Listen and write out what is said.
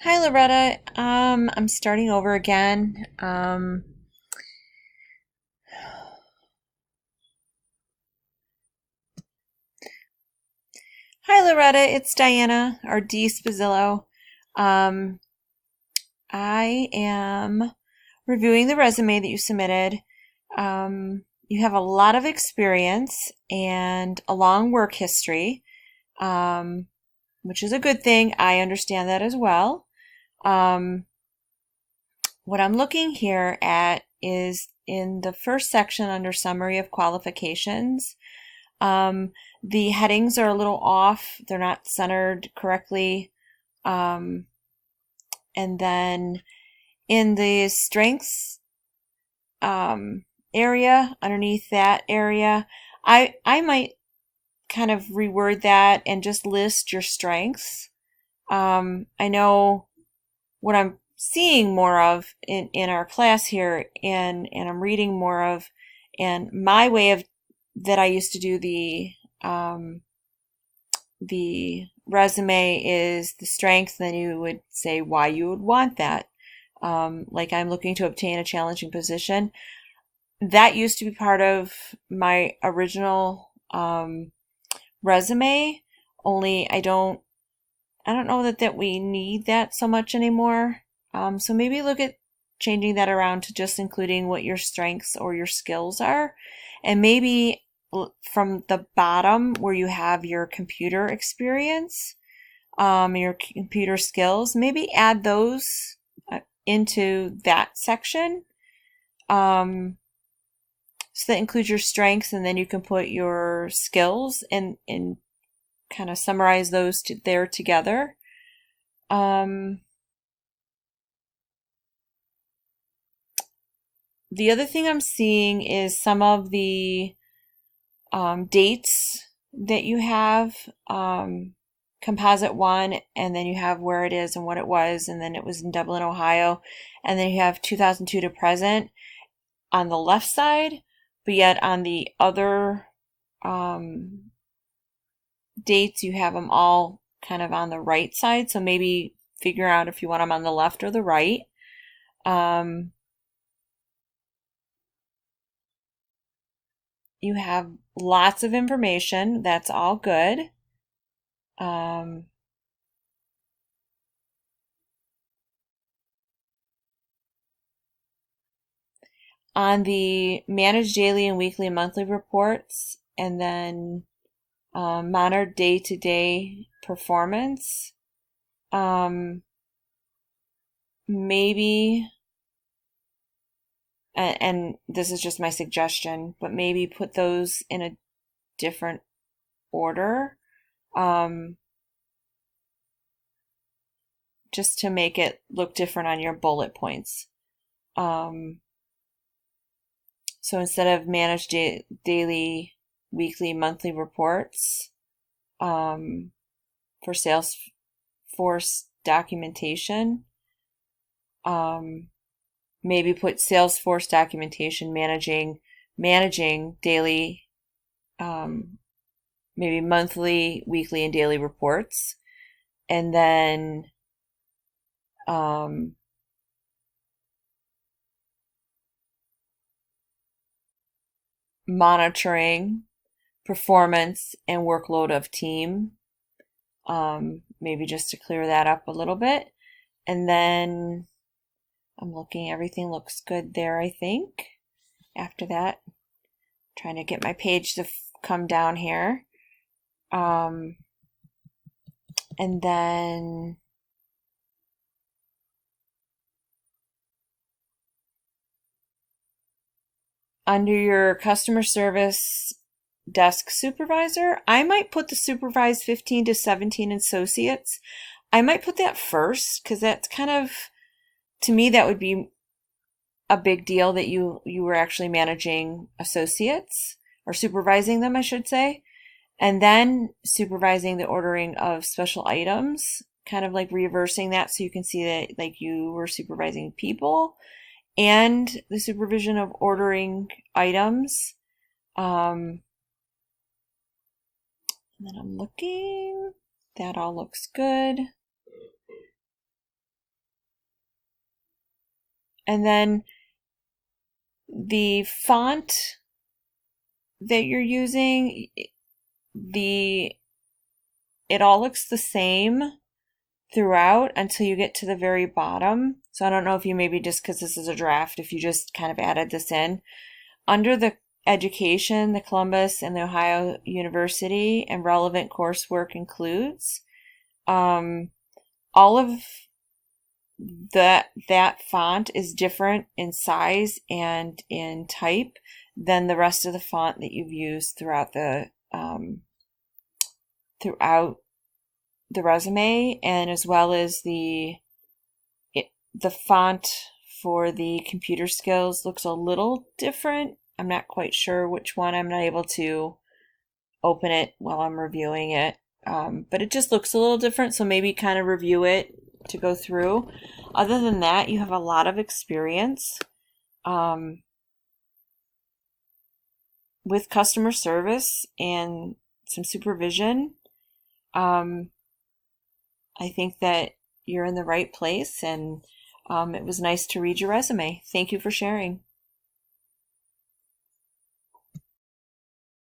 Hi, Loretta. I'm starting over again. Hi, Loretta. It's Diana or Dee Spazzillo. Um, I am reviewing the resume that you submitted. You have a lot of experience and a long work history, um, which is a good thing. I understand that as well. Um, what I'm looking here at is in the first section under summary of qualifications. Um, the headings are a little off. They're not centered correctly. Um, and then in the strengths um, area, underneath that area, I might kind of reword that and just list your strengths. I know what I'm seeing more of in our class here, and I'm reading more of, and my way of that I used to do um, the resume is the strength, then you would say why you would want that. Like I'm looking to obtain a challenging position. That used to be part of my original resume, only I don't know that we need that so much anymore. So maybe look at changing that around to just including what your strengths or your skills are. And maybe from the bottom where you have your computer experience, your computer skills, maybe add those into that section. So that includes your strengths, and then you can put your skills and kind of summarize those there together. Um, the other thing I'm seeing is some of the dates that you have. Composite one, and then you have where it is and what it was, and then it was in Dublin, Ohio, and then you have 2002 to present on the left side, but yet on the other um, dates, you have them all kind of on the right side. So maybe figure out if you want them on the left or the right. Um, you have lots of information. That's all good. Um, on the manage daily and weekly and monthly reports, and then monitor day to day performance. Maybe, and this is just my suggestion, but maybe put those in a different order, um, just to make it look different on your bullet points. Um, so instead of manage daily, weekly, monthly reports um, for Salesforce documentation, um, maybe put Salesforce documentation managing daily, um, maybe monthly, weekly, and daily reports, and then um, monitoring performance and workload of team, maybe just to clear that up a little bit. And then I'm looking, everything looks good there, I think. After that, trying to get my page to come down here. Um, and then under your customer service desk supervisor, I might put the supervised 15 to 17 associates. I might put that first because that's kind of, to me, that would be a big deal that you were actually managing associates or supervising them, I should say, and then supervising the ordering of special items, kind of like reversing that so you can see that like you were supervising people and the supervision of ordering items. Um, and then I'm looking. That all looks good. And then the font that you're using, it all looks the same throughout until you get to the very bottom. So I don't know if you maybe just because this is a draft, if you just kind of added this in. Under the education, the Columbus and the Ohio University and relevant coursework includes, all of that font is different in size and in type than the rest of the font that you've used throughout the resume, and as well as the font for the computer skills looks a little different. I'm not quite sure which one. I'm not able to open it while I'm reviewing it, but it just looks a little different, so maybe kind of review it to go through. Other than that, you have a lot of experience with customer service and some supervision. I think that you're in the right place, and it was nice to read your resume. Thank you for sharing.